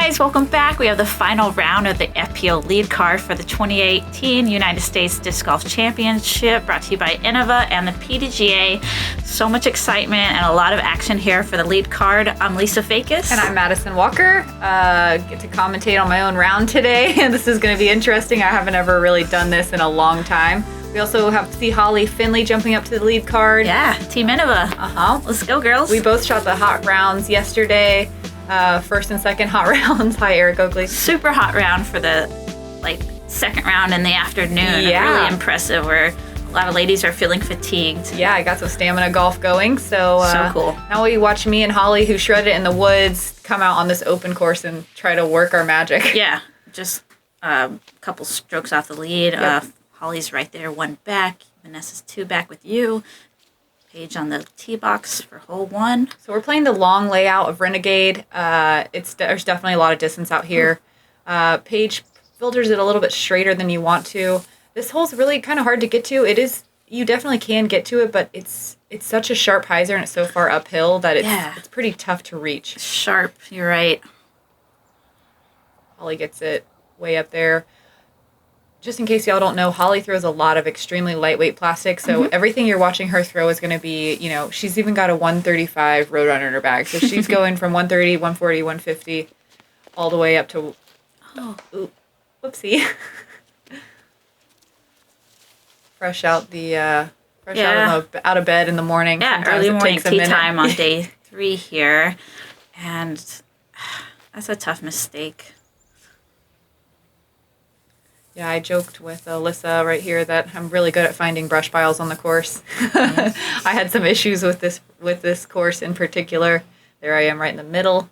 guys, welcome back. We have the final round of the FPO lead card for the 2018 United States Disc Golf Championship, brought to you by Innova and the PDGA. So much excitement and a lot of action here for the lead card. I'm Lisa Fajkus. And I'm Madison Walker. Get to commentate on my own round today, and this is going to be interesting. I haven't ever really done this in a long time. We also have to see Finley jumping up to the lead card. Yeah, Team Innova. Let's go, girls. We both shot the hot rounds yesterday. First and second hot rounds. Hi, Eric Oakley. Super hot round for the second round in the afternoon. Yeah. Really impressive, where a lot of ladies are feeling fatigued. Yeah, I got some stamina golf going. So cool. Now we watch me and Holly, who shredded it in the woods, come out on this open course and try to work our magic. Yeah, just a couple strokes off the lead. Yep. Holly's right there, one back. Vanessa's two back with you. Paige on the tee box for hole one. So we're playing the long layout of Renegade. There's definitely a lot of distance out here. Paige filters it a little bit straighter than you want to. This hole's really kind of hard to get to. It is. You definitely can get to it, but it's such a sharp hyzer and it's so far uphill that it's pretty tough to reach. Sharp, you're right. Holly gets it way up there. Just in case y'all don't know, Holly throws a lot of extremely lightweight plastic, so everything you're watching her throw is going to be, she's even got a 135 Roadrunner in her bag. So she's going from 130, 140, 150, all the way up to, whoopsie. Fresh out out of bed in the morning. Yeah, Sometimes early it morning takes a tee minute. time on day 3 here, and that's a tough mistake. Yeah, I joked with Alyssa right here that I'm really good at finding brush piles on the course. I had some issues with this course in particular. There I am right in the middle.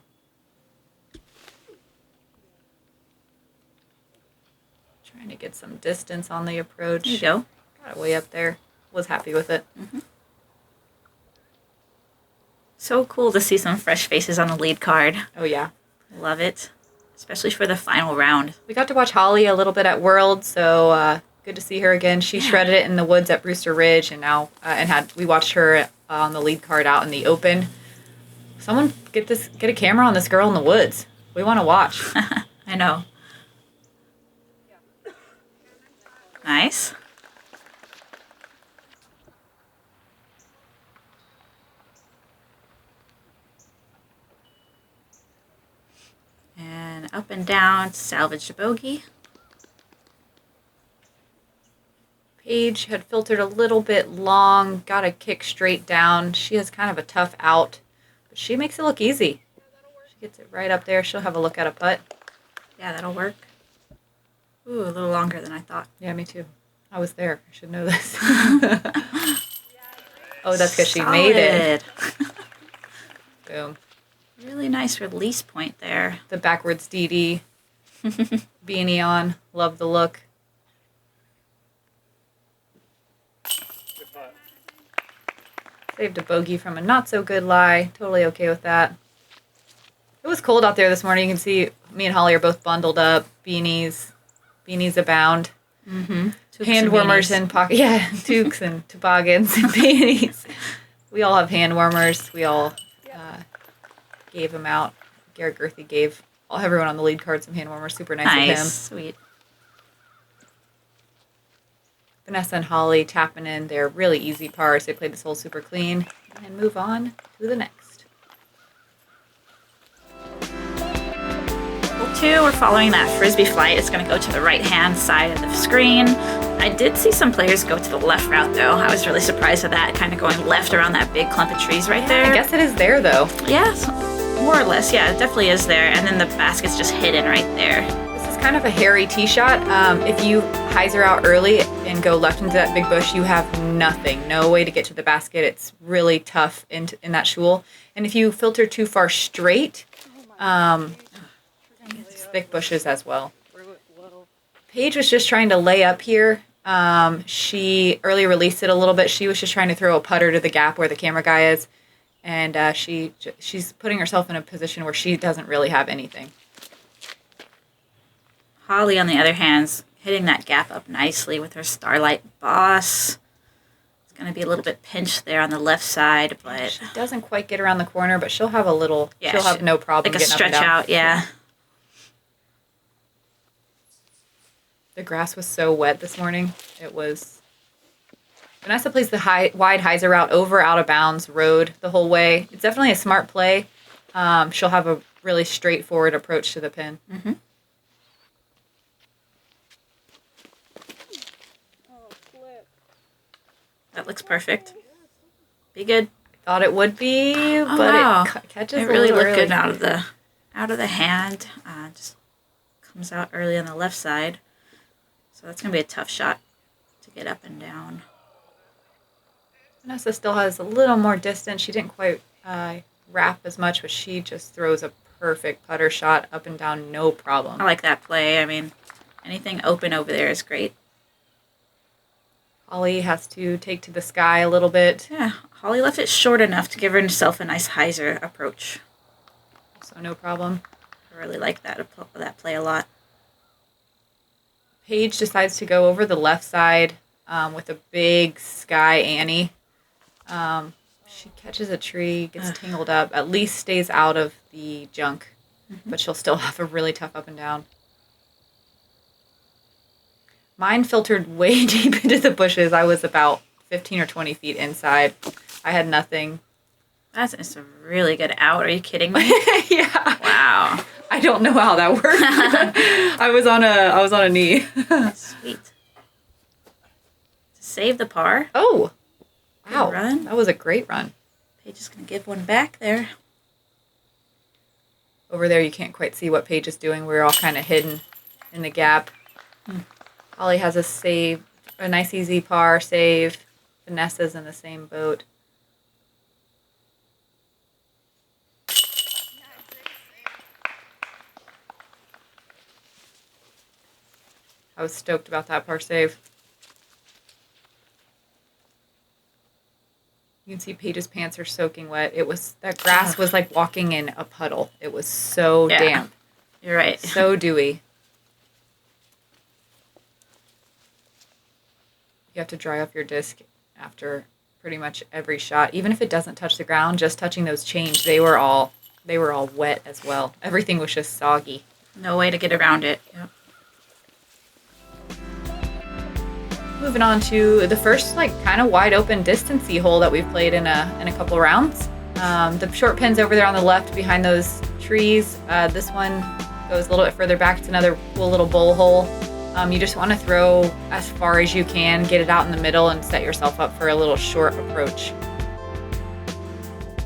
Trying to get some distance on the approach. There you go. Got it way up there. Was happy with it. So cool to see some fresh faces on the lead card. Oh, yeah. Love it. Especially for the final round. We got to watch Holly a little bit at Worlds, so good to see her again. She shredded it in the woods at Brewster Ridge, and now we watched her on the lead card out in the open. Someone get a camera on this girl in the woods. We want to watch. I know. Nice. And up and down to salvage the bogey. Paige had filtered a little bit long, got a kick straight down. She has kind of a tough out, but she makes it look easy. She gets it right up there. She'll have a look at a putt. Yeah, that'll work. Ooh, a little longer than I thought. Yeah, me too. I was there. I should know this. Oh, that's because she made it. Boom. Really nice release point there. The backwards DD. Beanie on. Love the look. Saved a bogey from a not-so-good lie. Totally okay with that. It was cold out there this morning. You can see me and Holly are both bundled up. Beanies abound. Hand warmers and pocket. Yeah, toques and toboggans and beanies. We all have hand warmers. We all gave them out. Garrett Gerthy gave everyone on the lead card some hand warmers. Super nice of him. Sweet. Vanessa and Holly tapping in their really easy pars. They played this hole super clean and move on to the next. Hole 2, we're following that frisbee flight. It's going to go to the right-hand side of the screen. I did see some players go to the left route, though. I was really surprised at that, kind of going left around that big clump of trees right there. I guess it is there, though. Yeah, more or less. Yeah, it definitely is there. And then the basket's just hidden right there. This is kind of a hairy tee shot. If you hyzer out early and go left into that big bush, you have nothing. No way to get to the basket. It's really tough in that shul. And if you filter too far straight, it's thick bushes as well. Paige was just trying to lay up here. She early released it a little bit. She was just trying to throw a putter to the gap where the camera guy is. And she's putting herself in a position where she doesn't really have anything. Holly, on the other hand, is hitting that gap up nicely with her Starlight Boss. It's going to be a little bit pinched there on the left side, but she doesn't quite get around the corner, but she'll have a little. She'll have no problem like a getting stretch up and down. out. Yeah. The grass was so wet this morning. It was. Vanessa plays the wide hyzer route over out of bounds road the whole way. It's definitely a smart play. She'll have a really straightforward approach to the pin. Mm-hmm. That looks perfect. Be good. Thought it would be, Oh, but wow. it catches It really a little looked early. good out of the hand. Just comes out early on the left side. So that's going to be a tough shot to get up and down. Vanessa still has a little more distance. She didn't quite wrap as much, but she just throws a perfect putter shot up and down, no problem. I like that play. I mean, anything open over there is great. Holly has to take to the sky a little bit. Yeah, Holly left it short enough to give herself a nice hyzer approach. So no problem. I really like that play a lot. Paige decides to go over the left side with a big sky Annie. She catches a tree, gets tangled up, at least stays out of the junk, but she'll still have a really tough up and down. Mine filtered way deep into the bushes. I was about 15 or 20 feet inside. I had nothing. That's a really good out. Are you kidding me? Yeah. Wow. I don't know how that worked. I was on a knee. Sweet. To save the par. Oh. Wow. Good run. That was a great run. Paige is going to give one back there. Over there, you can't quite see what Paige is doing. We're all kind of hidden in the gap. Holly has a save, a nice easy par save. Vanessa's in the same boat. I was stoked about that par save. You can see Paige's pants are soaking wet. That grass was like walking in a puddle. It was so damp. You're right. So dewy. You have to dry off your disc after pretty much every shot. Even if it doesn't touch the ground, just touching those chains, they were all wet as well. Everything was just soggy. No way to get around it. Yep. Moving on to the first kind of wide open distancey hole that we've played in a couple rounds. The short pin's over there on the left behind those trees. This one goes a little bit further back. It's another cool little bowl hole. You just want to throw as far as you can, get it out in the middle, and set yourself up for a little short approach.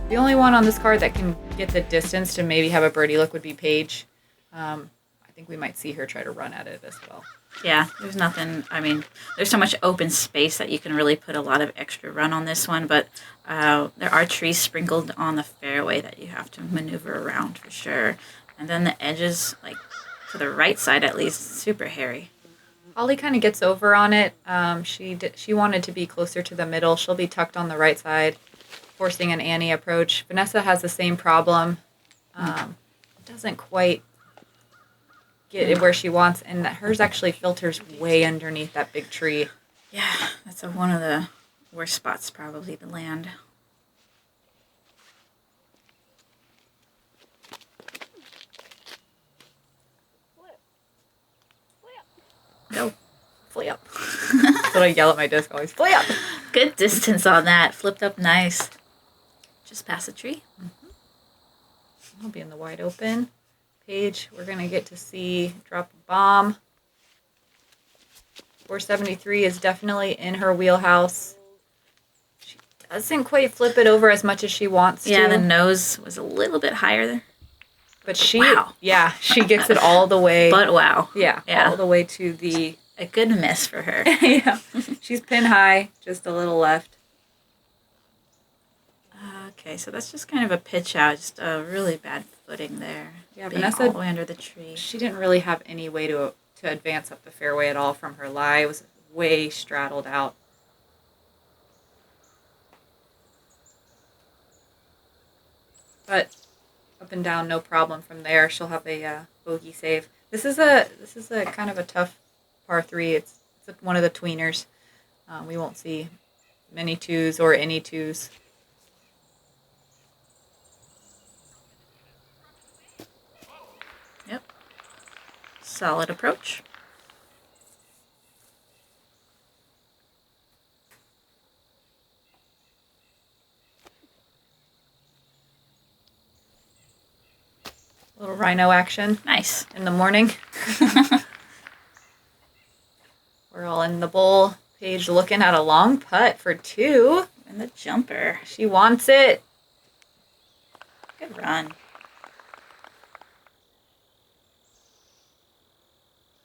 The only one on this card that can get the distance to maybe have a birdie look would be Paige. I think we might see her try to run at it as well. Yeah, there's nothing, there's so much open space that you can really put a lot of extra run on this one, but there are trees sprinkled on the fairway that you have to maneuver around for sure. And then the edges, to the right side at least, super hairy. Holly kind of gets over on it. She wanted to be closer to the middle. She'll be tucked on the right side, forcing an Annie approach. Vanessa has the same problem. Doesn't quite get it where she wants, and hers actually filters way underneath that big tree. Yeah, that's one of the worst spots probably to land. Go. Flip. That's what I yell at my disc always. Flip. Good distance on that. Flipped up nice. Just past the tree. I'll be in the wide open. Paige, we're going to get to see drop a bomb. 473 is definitely in her wheelhouse. She doesn't quite flip it over as much as she wants to. Yeah, the nose was a little bit higher there. But she gets it all the way. But wow. Yeah, all the way to the... A good miss for her. Yeah. She's pin high, just a little left. Okay, so that's just kind of a pitch out, just a really bad footing there. Yeah, being Vanessa, all the way under the tree. She didn't really have any way to advance up the fairway at all from her lie. It was way straddled out. But up and down, no problem from there. She'll have a bogey save. This is a kind of a tough par 3. It's one of the tweeners. We won't see many twos or any twos. Yep. Solid approach. little rhino action. Nice. In the morning. We're all in the bowl. Paige looking at a long putt for 2. And the jumper. She wants it. Good run.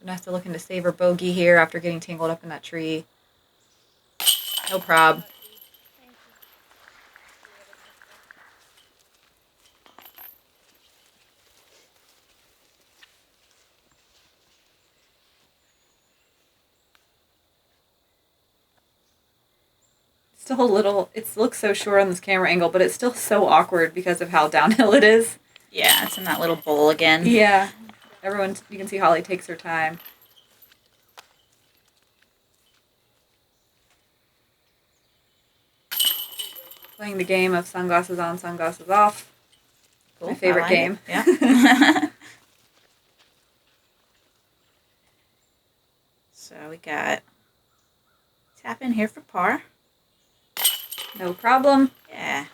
Vanessa looking to save her bogey here after getting tangled up in that tree. No prob. Still a little, it looks so short on this camera angle, but it's still so awkward because of how downhill it is. Yeah, it's in that little bowl again. Yeah. Everyone, you can see Holly takes her time. Playing the game of sunglasses on, sunglasses off. Cool. My favorite game. Yeah. So we got tap in here for par. No problem. Yeah.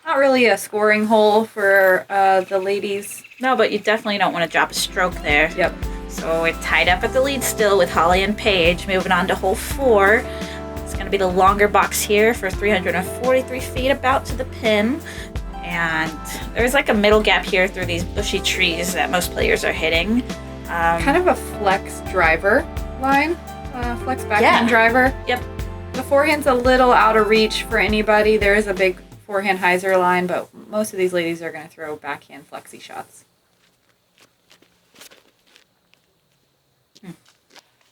Not really a scoring hole for the ladies. No, but you definitely don't want to drop a stroke there. Yep. So we're tied up at the lead still with Holly and Paige. Moving on to hole 4. It's going to be the longer box here for 343 feet about to the pin. And there's like a middle gap here through these bushy trees that most players are hitting. Kind of a flex driver line. Flex backhand driver. Yep. The forehand's a little out of reach for anybody. There is a big forehand hyzer line, but most of these ladies are going to throw backhand flexy shots.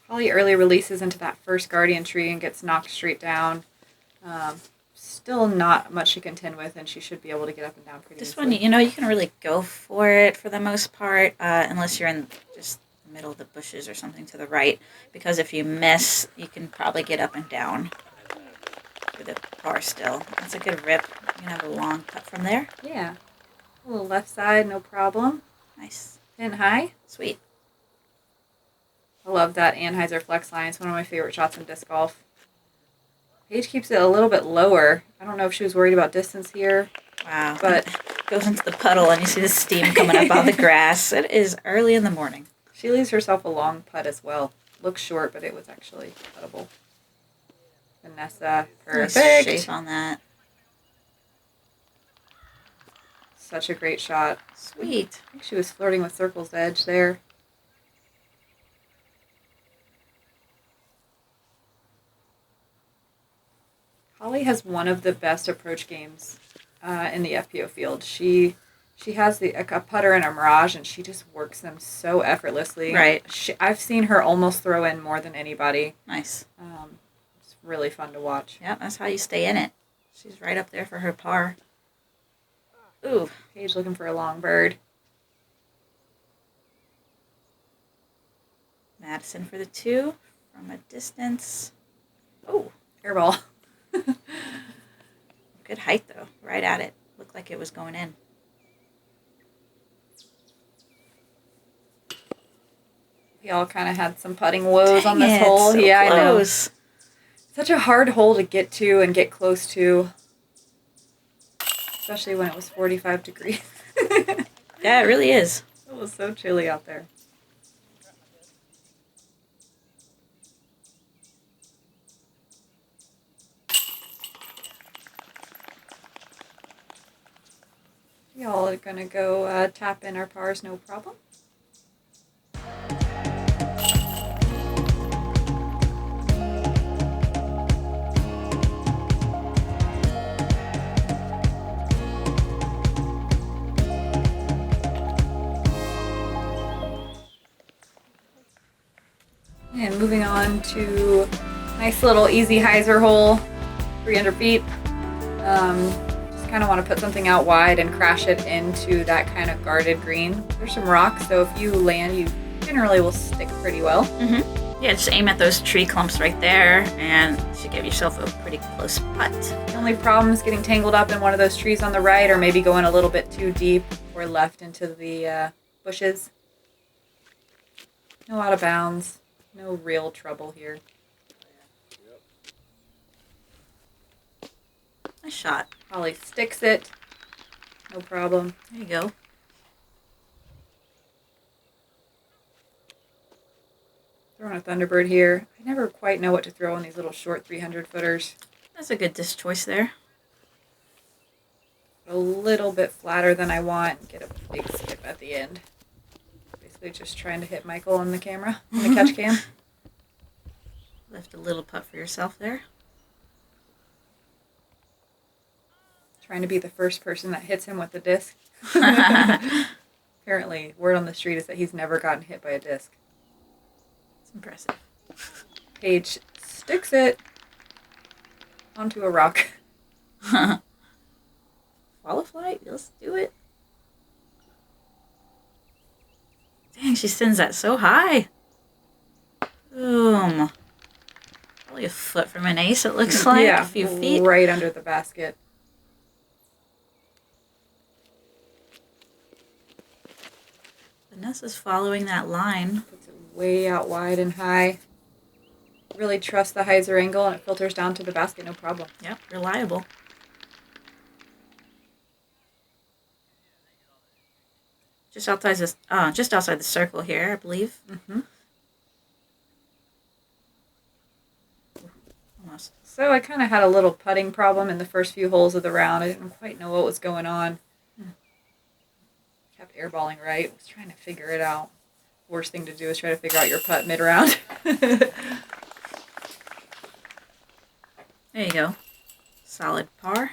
Holly early releases into that first guardian tree and gets knocked straight down. Still not much to contend with, and she should be able to get up and down pretty This easily. one, you can really go for it for the most part, unless you're in just the middle of the bushes or something to the right. Because if you miss, you can probably get up and down for the par still. That's a good rip. You can have a long putt from there. Yeah. A little left side, no problem. Nice. Pin high. Sweet. I love that Anheuser flex line. It's one of my favorite shots in disc golf. Paige keeps it a little bit lower. I don't know if she was worried about distance here. Wow. But goes into the puddle and you see the steam coming up out of the grass. It is early in the morning. she leaves herself a long putt as well. Looks short, but it was actually puttable. Vanessa, Nice perfect. shape on that. Such a great shot. Sweet. I think she was flirting with Circle's edge there. Holly has one of the best approach games in the FPO field. She has a putter and a Mirage, and she just works them so effortlessly. Right. I've seen her almost throw in more than anybody. Nice. It's really fun to watch. Yeah, that's how you stay in it. She's right up there for her par. Ooh. Paige looking for a long bird. Madison for the 2 from a distance. Oh, Airball. good height though. Right at it. Looked like it was going in. We all kind of had some putting woes on this Dang it, hole. so Yeah, close. I know. Such a hard hole to get to and get close to. Especially when it was 45 degrees. Yeah, it really is. It was so chilly out there. We all are going to go tap in our pars, no problem. And moving on to nice little easy hyzer hole, 300 feet. Just kind of want to put something out wide and crash it into that kind of guarded green. There's some rocks, so if you land, you generally will stick pretty well. Mm-hmm. Yeah, just aim at those tree clumps right there and you should give yourself a pretty close putt. The only problem is getting tangled up in one of those trees on the right, or maybe going a little bit too deep or left into the bushes. No out of bounds. No real trouble here. Nice shot. Holly sticks it. No problem. There you go. Throwing a Thunderbird here. I never quite know what to throw on these little short 300-footers. That's a good disc choice there. A little bit flatter than I want. Get a big skip at the end. Basically just trying to hit Michael on the camera, on the catch cam. Left a little putt for yourself there. Trying to be the first person that hits him with the disc. Apparently, word on the street is that he's never gotten hit by a disc. It's impressive. Paige sticks it onto a rock. FollowFlight, let's do it. Dang, she sends that so high. Boom. Probably a foot from an ace, it looks like. Yeah, a few feet. Right under the basket. Vanessa's following that line. Puts it way out wide and high. Really trust the hyzer angle and it filters down to the basket, no problem. Yep, reliable. Just outside the circle here, I believe. Mm-hmm. Almost. So I kind of had a little putting problem in the first few holes of the round. I didn't quite know what was going on. Kept airballing right. Was trying to figure it out. Worst thing to do is try to figure out your putt mid-round. There you go. Solid par.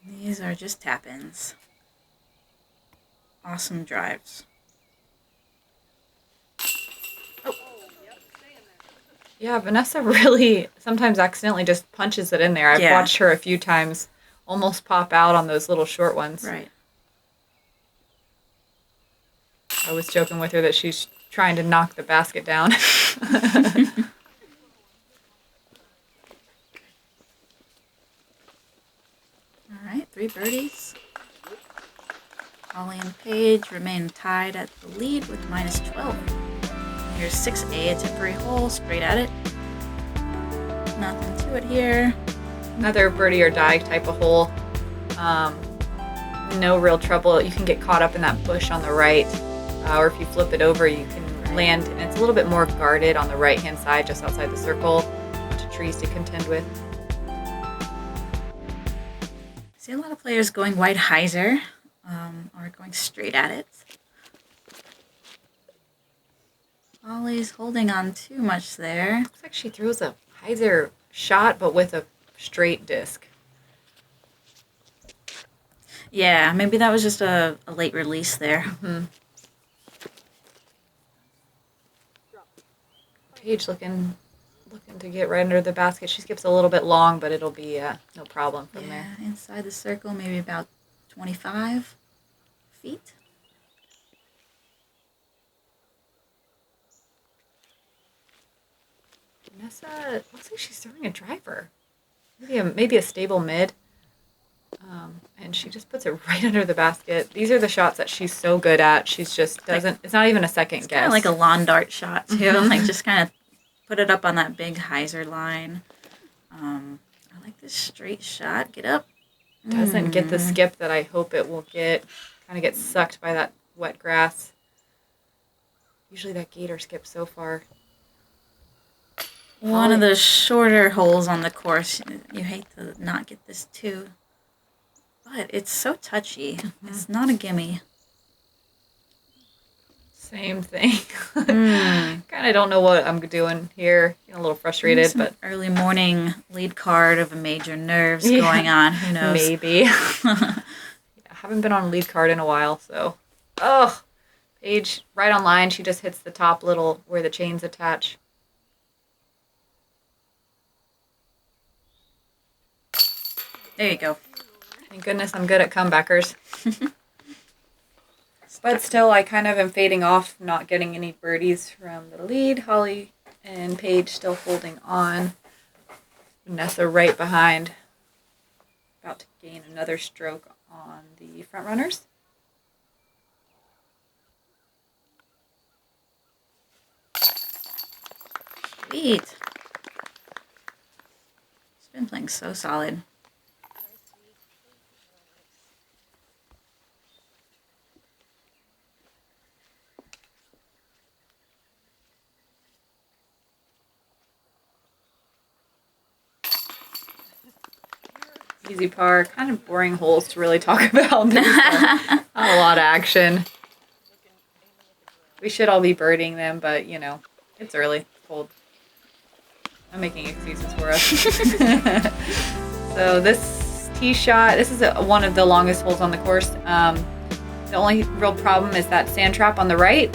These are just tap-ins. Awesome drives. Oh. Yeah, Vanessa really sometimes accidentally just punches it in there. I've watched her a few times almost pop out on those little short ones. Right. I was joking with her that she's trying to knock the basket down. All right, 3 birdies. Holly and Paige remain tied at the lead with -12. Here's 6A, a temporary hole, straight at it. Nothing to it here. Another birdie or die type of hole. No real trouble. You can get caught up in that bush on the right, or if you flip it over, you can land. And it's a little bit more guarded on the right-hand side, just outside the circle. A bunch of trees to contend with. See a lot of players going wide hyzer, or going straight at it. Holly's holding on too much there. Looks like she throws a hyzer shot, but with a straight disc. Yeah, maybe that was just a late release there. Mm-hmm. Paige looking to get right under the basket. She skips a little bit long, but it'll be no problem from there. Inside the circle, maybe about 25 feet. Vanessa looks like she's throwing a driver. Maybe a stable mid. And she just puts it right under the basket. These are the shots that she's so good at. She's just doesn't, it's not even a second guess. Kind of like a lawn dart shot, too. Mm-hmm. Like, just kind of put it up on that big hyzer line. I like this straight shot. Get up. Doesn't get the skip that I hope it will get. Kind of gets sucked by that wet grass. Usually that gator skips so far. One of the shorter holes on the course. You hate to not get this too. But it's so touchy. Mm-hmm. It's not a gimme. Same thing. Kind of don't know what I'm doing here. Getting a little frustrated, but early morning lead card of a major nerves going on. Who knows? Maybe. I haven't been on a lead card in a while, so. Oh, Paige right on line. She just hits the top little where the chains attach. There you go. Thank goodness I'm good at comebackers. But still, I kind of am fading off, not getting any birdies from the lead. Holly and Paige still holding on. Vanessa right behind. About to gain another stroke on the front runners. Sweet. She's been playing so solid. Easy par. Kind of boring holes to really talk about. Not a lot of action. We should all be birding them, but, you know, it's early. It's cold. I'm making excuses for us. So this tee shot, this is one of the longest holes on the course. The only real problem is that sand trap on the right.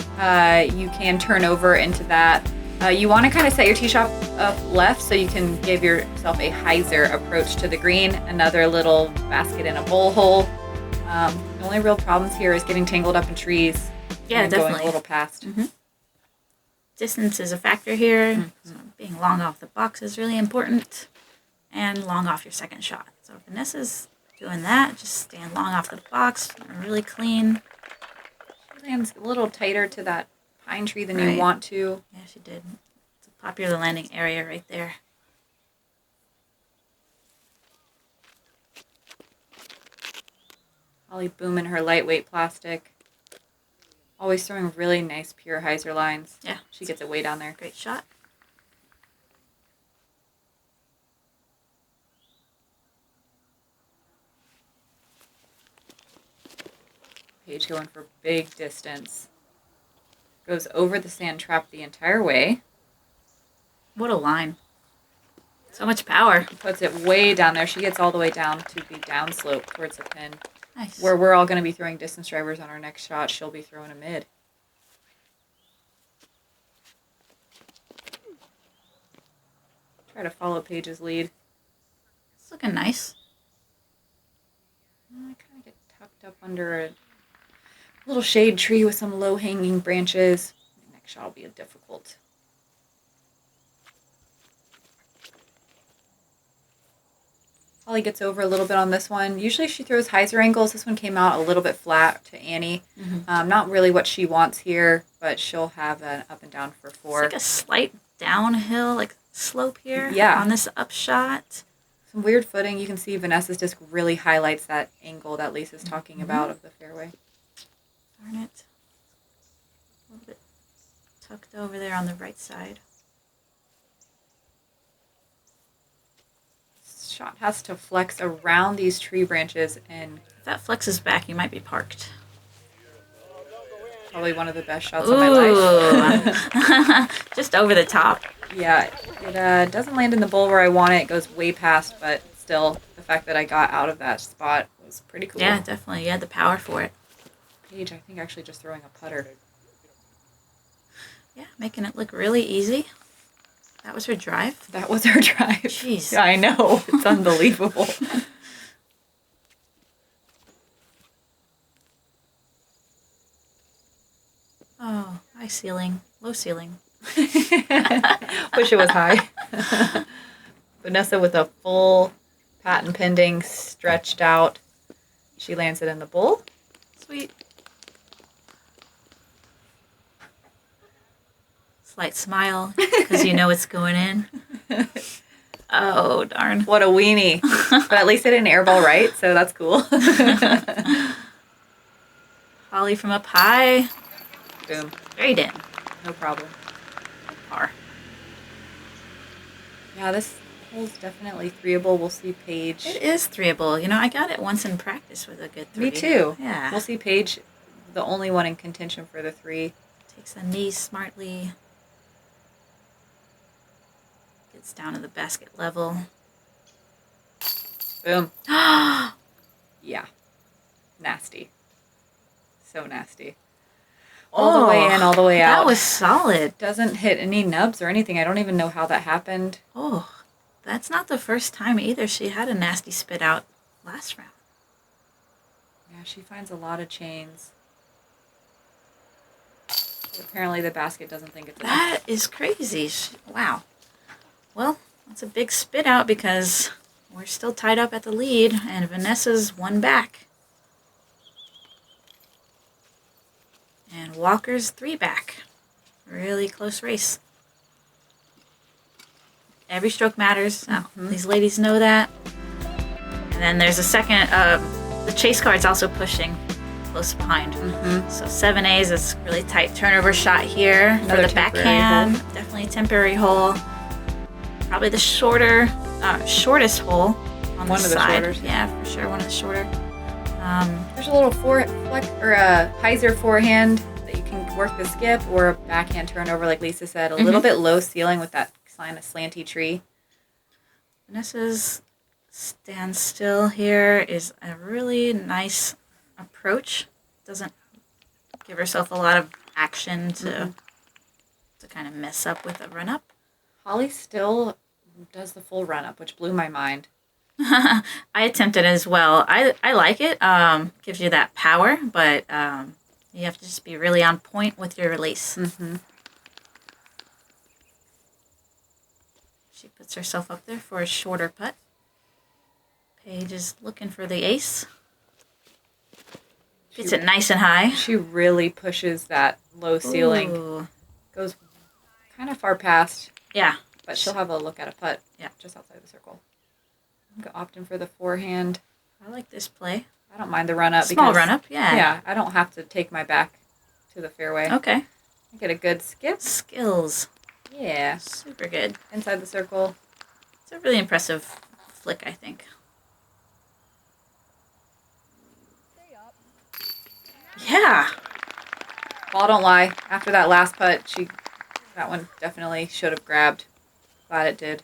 You can turn over into that. You want to kind of set your tee shot up left so you can give yourself a hyzer approach to the green. Another little basket in a bowl hole. The only real problems here is getting tangled up in trees. Yeah, definitely. Going a little past. Mm-hmm. Distance is a factor here. Mm-hmm. So being long off the box is really important. And long off your second shot. So Vanessa's doing that. Just stand long off the box. Really clean. She lands a little tighter to that pine tree than you want to. Yeah, she did. It's a popular landing area right there. Holly booming her lightweight plastic. Always throwing really nice pure hyzer lines. Yeah. She gets it way down there. Great shot. Paige going for big distance. Goes over the sand trap the entire way. What a line. So much power. Puts it way down there. She gets all the way down to the downslope towards the pin. Nice. Where we're all going to be throwing distance drivers on our next shot. She'll be throwing a mid. Try to follow Paige's lead. It's looking nice. I kind of get tucked up under a little shade tree with some low-hanging branches. The next shot will be difficult. Holly gets over a little bit on this one. Usually she throws hyzer angles. This one came out a little bit flat to Annie. Mm-hmm. Not really what she wants here, but she'll have an up and down for 4. It's like a slight downhill, like slope here. Yeah. On this upshot. Some weird footing. You can see Vanessa's disc really highlights that angle that Lisa's talking about of the fairway. Darn it. A little bit tucked over there on the right side. Shot has to flex around these tree branches, and if that flexes back, you might be parked. Probably one of the best shots of my life. Just over the top. Yeah, it doesn't land in the bowl where I want it. It goes way past, but still, the fact that I got out of that spot was pretty cool. Yeah, definitely. You had the power for it. Paige, I think, actually just throwing a putter. Yeah, making it look really easy. That was her drive? That was her drive. Jeez. Yeah, I know. It's unbelievable. Oh, high ceiling. Low ceiling. Wish it was high. Vanessa with a full patent pending, stretched out. She lands it in the bowl. Sweet. Slight smile, because you know it's going in. Oh, darn. What a weenie. But at least it didn't airball right, so that's cool. Holly from up high. Boom. Straight in. No problem. Par. Yeah, this hole's definitely threeable. We'll see Paige. It is threeable. You know, I got it once in practice with a good 3. Me too. Yeah. We'll see Paige, the only one in contention for the 3. Takes the knee smartly. Gets down to the basket level. Boom. Yeah. Nasty. So nasty. All the way in, all the way out. That was solid. Doesn't hit any nubs or anything. I don't even know how that happened. Oh, that's not the first time either. She had a nasty spit out last round. Yeah, she finds a lot of chains. But apparently the basket doesn't think it's enough. That is crazy. Wow. Well, that's a big spit out because we're still tied up at the lead and Vanessa's 1 back. And Walker's 3 back. Really close race. Every stroke matters. Mm-hmm. These ladies know that. And then there's a second, the chase card's also pushing close behind. Mm-hmm. So 7A's is really tight turnover shot here. Another for the backhand. Hole. Definitely a temporary hole. Probably the shortest hole on one the of the side. shorters. Yeah, for sure, one of the shorter. There's a little hyzer forehand that you can work the skip or a backhand turnover, like Lisa said. A little bit low ceiling with that kind of slanty tree. Vanessa's standstill here is a really nice approach. Doesn't give herself a lot of action to kind of mess up with a run-up. Holly still does the full run-up, which blew my mind. I attempted as well. I like it. Gives you that power, but you have to just be really on point with your release. She puts herself up there for a shorter putt. Paige is looking for the ace. Gets it nice and high. She really pushes that low ceiling. Ooh. Goes kind of far past. Yeah. But she'll have a look at a putt. Yeah. Just outside the circle. I'm opting for the forehand. I like this play. I don't mind the run-up. Small run-up, yeah. Yeah, I don't have to take my back to the fairway. Okay. I get a good skip. Skills. Yeah. Super good. Inside the circle. It's a really impressive flick, I think. Yeah. Ball don't lie. After that last putt, that one definitely should have grabbed. Glad it did.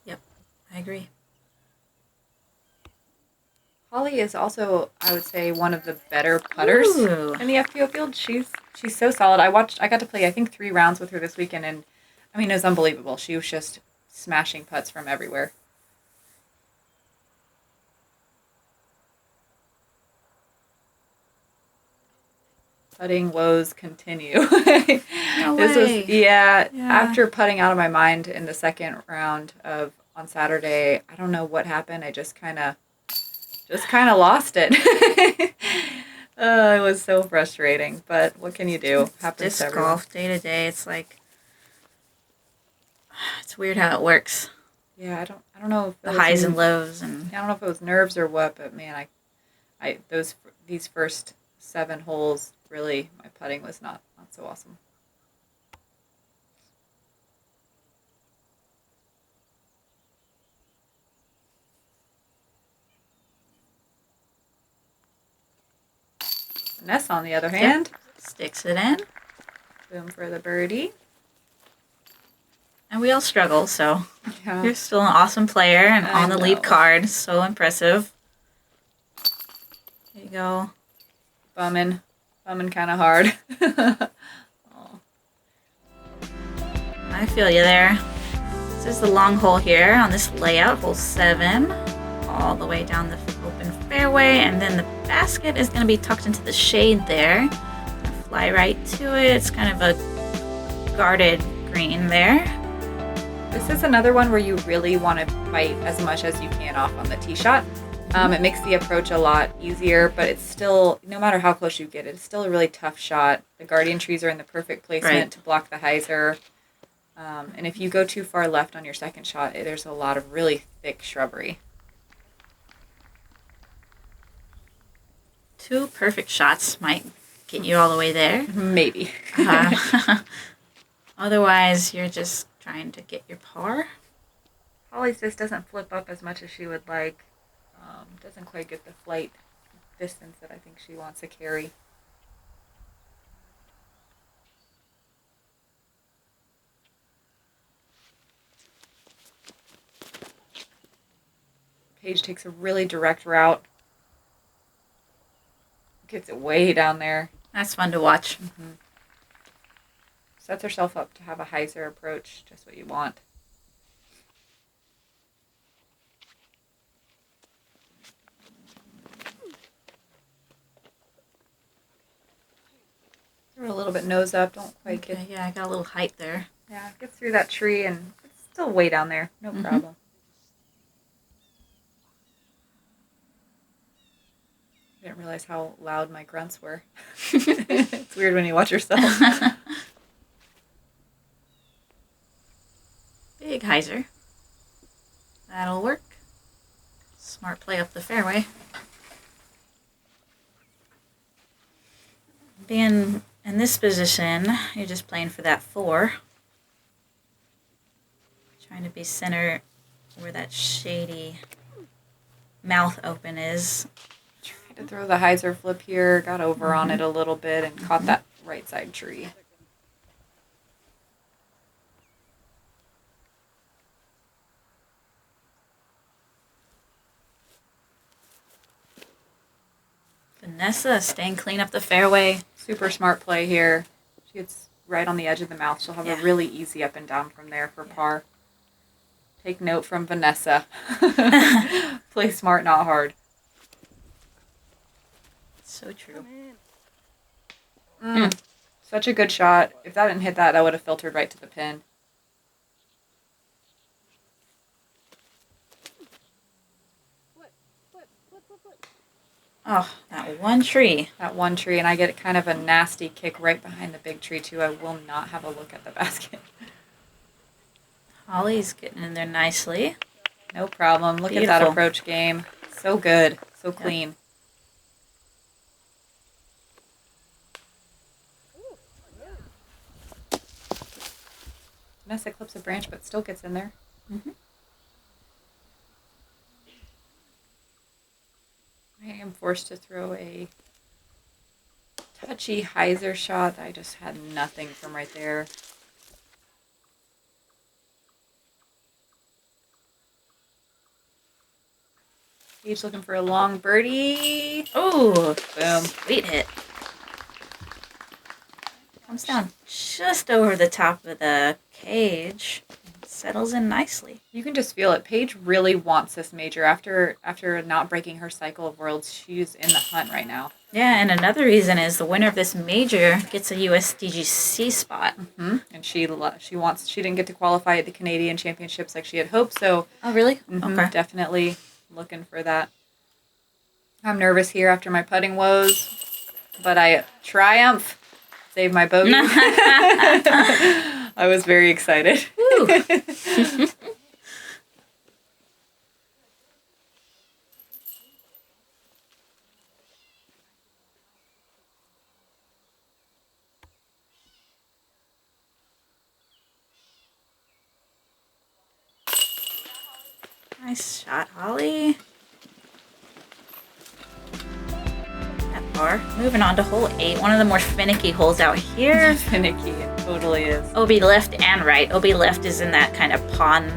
Yep, I agree. Holly is also, I would say, one of the better putters Ooh. in the FPO field. She's so solid. I got to play, I think, 3 rounds with her this weekend, and I mean, it was unbelievable. She was just smashing putts from everywhere. Putting woes continue. No This way. was after putting out of my mind in the second round on Saturday. I don't know what happened. I just kind of lost it. It was so frustrating, but what can you do? Happens to Disc everyone. golf day to day. It's like it's weird how it works. Yeah, I don't know if The highs and lows, and I don't know if it was nerves or what, but man, these first 7 holes, really, my putting was not so awesome. Vanessa, on the other hand, sticks it in. boom for the birdie. And we all struggle, so Yeah. you're still an awesome player and I on the lead know. card. So impressive. There you go. Bumming kind of hard. Oh. I feel you there. This is the long hole here on this layout, hole 7, all the way down the open fairway, and then the basket is going to be tucked into the shade there. Fly right to it. It's kind of a guarded green there. This is another one where you really want to bite as much as you can off on the tee shot. It makes the approach a lot easier, but it's still, no matter how close you get, it's still a really tough shot. The guardian trees are in the perfect placement to block the hyzer. And if you go too far left on your second shot, there's a lot of really thick shrubbery. 2 perfect shots might get you all the way there. Maybe. Otherwise, you're just trying to get your par. Holly just doesn't flip up as much as she would like. Doesn't quite get the flight distance that I think she wants to carry. Paige takes a really direct route. Gets it way down there. That's fun to watch. Sets herself up to have a hyzer approach, just what you want. Throw it a little bit nose up, don't quite get... Yeah, I got a little height there. Yeah, gets through that tree and it's still way down there, no problem. I didn't realize how loud my grunts were. It's weird when you watch yourself. Big hyzer. That'll work. Smart play up the fairway. Being in this position, you're just playing for that 4. Trying to be center where that shady mouth open is. Tried to throw the hyzer flip here, got over on it a little bit, and caught that right side tree. Vanessa staying clean up the fairway. Super smart play here. She gets right on the edge of the mouth. She'll have a really easy up and down from there for par. Take note from Vanessa. Play smart, not hard. So true. Such a good shot. If that didn't hit that, that would have filtered right to the pin. Oh, that one tree. That one tree, and I get kind of a nasty kick right behind the big tree, too. I will not have a look at the basket. Holly's getting in there nicely. No problem. Look at that approach game. So good. So clean. Vanessa clips a branch, but still gets in there. I am forced to throw a touchy hyzer shot. I just had nothing from right there. Paige looking for a long birdie. Oh, Boom. Sweet hit. Comes down just over the top of the cage. Settles in nicely. You can just feel it. Paige really wants this major. After not breaking her cycle of worlds, she's in the hunt right now. Yeah, and another reason is the winner of this major gets a USDGC spot. And she didn't get to qualify at the Canadian Championships like she had hoped. So Oh, really? Okay. definitely looking for that. I'm nervous here after my putting woes, but I triumph. Save my bogey. I was very excited. Nice shot, Holly. That far. Moving on to hole 8, one of the more finicky holes out here. Finicky, it totally is. OB left and right. OB left is in that kind of pond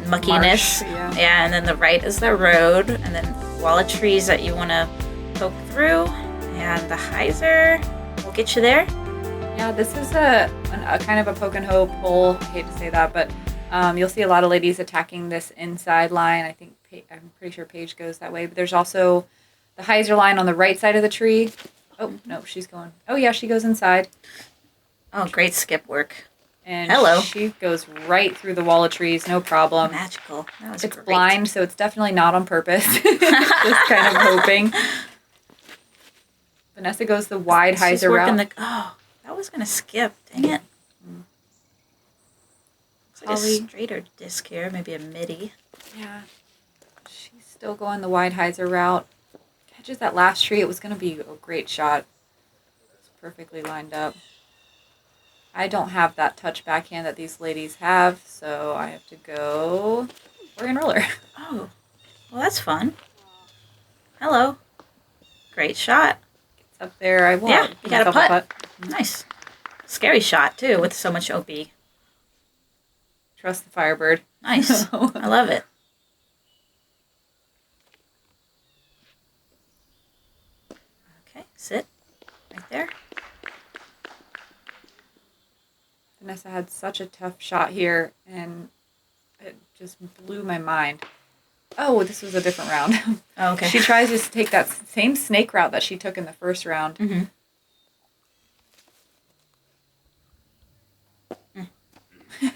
muckiness. Marsh, yeah, and then the right is the road, and then wall of trees that you want to poke through. And the hyzer will get you there. Yeah, this is a kind of a poke and hope hole. I hate to say that, but you'll see a lot of ladies attacking this inside line. I'm pretty sure Paige goes that way. But there's also the hyzer line on the right side of the tree. Oh, no, she's going. Oh, yeah, she goes inside. Oh, great skip work. And Hello. She goes right through the wall of trees, no problem. Magical. That was It's great. blind, so it's definitely not on purpose. Just kind of hoping. Vanessa goes the wide She's hyzer working route. that was going to skip. Dang it. Looks like Holly. a straighter disc here, maybe a midi. Yeah. She's still going the wide hyzer route. Catches that last tree. It was going to be a great shot. It's perfectly lined up. I don't have that touch backhand that these ladies have, so I have to go Oregon roller. Oh, well, that's fun. Hello. Great shot. It's up there. I want. Yeah, you got a myself putt. Nice. Scary shot, too, with so much OB. Trust the Firebird. Nice. I love it. Okay, sit right there. Vanessa had such a tough shot here, and it just blew my mind. Oh, this was a different round. Oh, okay. She tries to take that same snake route that she took in the first round. Mm-hmm.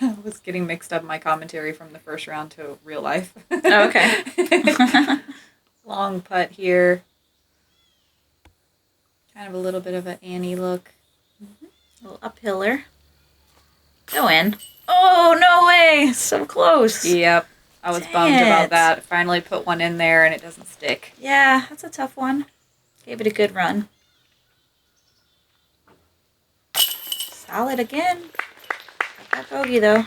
I was getting mixed up my commentary from the first round to real life. Oh, okay. Long putt here. Kind of a little bit of an Annie look. A little uphiller. Go in. Oh, no way. So close. Yep. I was Dang bummed about it. that. Finally put one in there and it doesn't stick. Yeah, that's a tough one. Gave it a good run. Solid again. Got that bogey, though.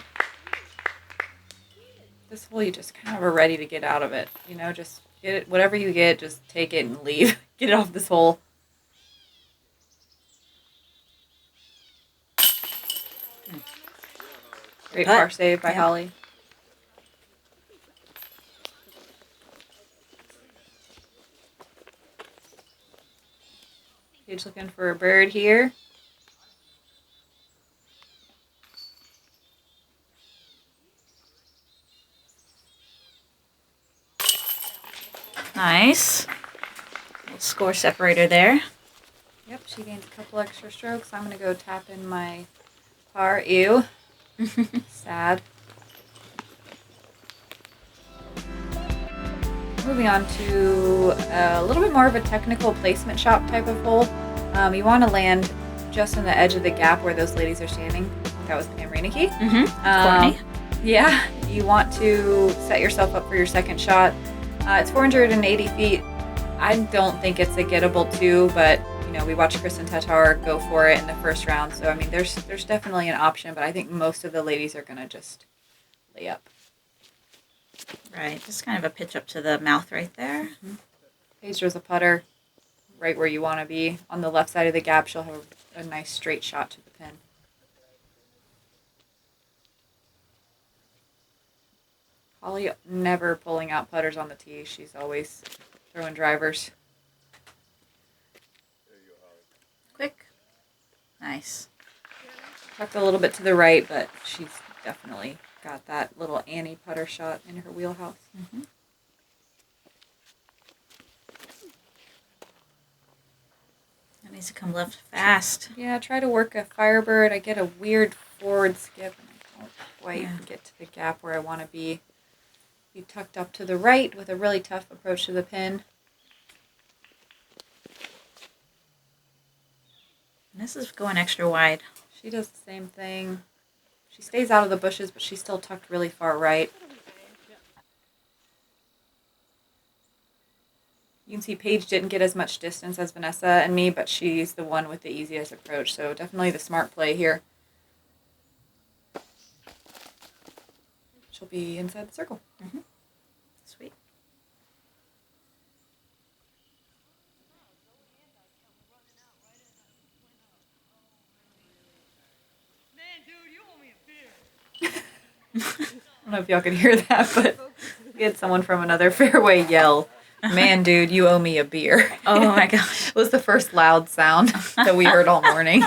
This hole, you just kind of are ready to get out of it. You know, just get it, whatever you get, just take it and leave. Get it off this hole. Great par save by Holly. Paige looking for a bird here. Nice. Little score separator there. Yep, she gains a couple extra strokes. I'm going to go tap in my par. Ew. Sad. Moving on to a little bit more of a technical placement shot type of hole. You want to land just on the edge of the gap where those ladies are standing. That was Pam Reineke. Courtney. Yeah, you want to set yourself up for your second shot. It's 480 feet. I don't think it's a gettable two, but you know, we watched Kristen Tatar go for it in the first round. So I mean, there's definitely an option, but I think most of the ladies are gonna just lay up. Right, just kind of a pitch up to the mouth right there. Paige throws a putter right where you want to be. On the left side of the gap, she'll have a nice straight shot to the pin. Holly never pulling out putters on the tee. She's always throwing drivers. Quick. Nice. Tucked a little bit to the right, but she's definitely got that little Annie putter shot in her wheelhouse. That needs to come left fast. Yeah, I try to work a Firebird. I get a weird forward skip, and I don't quite get to the gap where I want to be. Be tucked up to the right with a really tough approach to the pin. And this is going extra wide. She does the same thing. She stays out of the bushes, but she's still tucked really far right. You can see Paige didn't get as much distance as Vanessa and me, but she's the one with the easiest approach, so definitely the smart play here. She'll be inside the circle. Sweet. I don't know if y'all could hear that, but we had someone from another fairway yell, "Man, dude, you owe me a beer." Oh my gosh. It was the first loud sound that we heard all morning.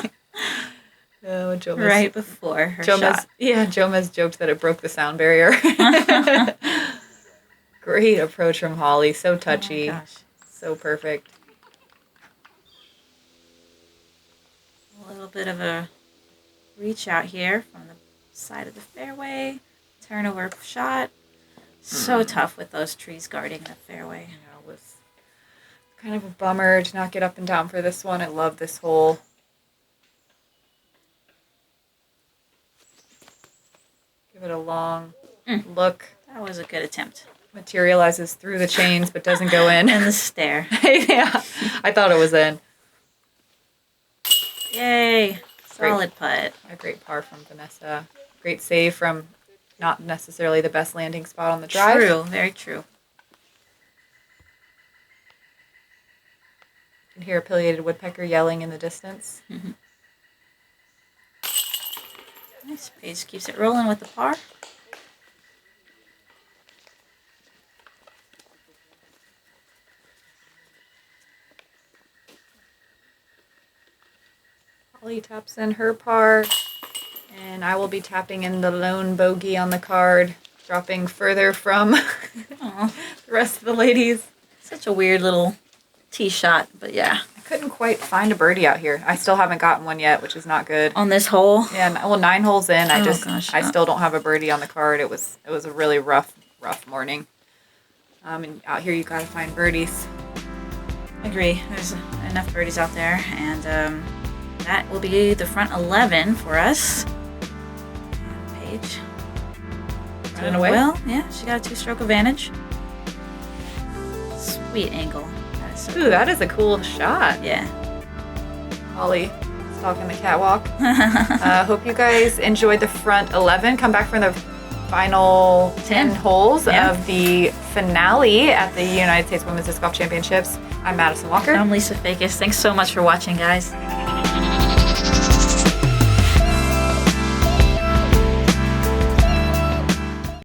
Oh, Jomez. Right before her Jomez, shot. yeah, Jomez joked that it broke the sound barrier. Great approach from Holly. So touchy. Oh my gosh. So perfect. A little bit of a reach out here from the side of the fairway. Turnover shot. So tough with those trees guarding the fairway. You know, it was kind of a bummer to not get up and down for this one. I love this hole. Give it a long look. That was a good attempt. Materializes through the chains but doesn't go in. And the stare. Yeah, I thought it was in. Yay. Solid putt. A great par from Vanessa. Great save from not necessarily the best landing spot on the drive. True. Very true. You can hear a pileated woodpecker yelling in the distance. Nice. Paige keeps it rolling with the par. Holly taps in her par, and I will be tapping in the lone bogey on the card, dropping further from the rest of the ladies. Such a weird little tee shot, but yeah. I couldn't quite find a birdie out here. I still haven't gotten one yet, which is not good. On this hole? Yeah, well, 9 holes in, I Still don't have a birdie on the card. It was a really rough morning. And out here you gotta find birdies. Agree. There's enough birdies out there, and that will be the front 11 for us. Paige. Running away? Well, yeah, she got a 2-stroke advantage. Sweet angle. That is so Ooh, that is a cool shot. Yeah. Holly stalking the catwalk. Hope you guys enjoyed the front 11. Come back for the final 10 holes Yeah. of the finale at the United States Women's Disc Golf Championships. I'm Madison Walker. I'm Lisa Fajkus. Thanks so much for watching, guys.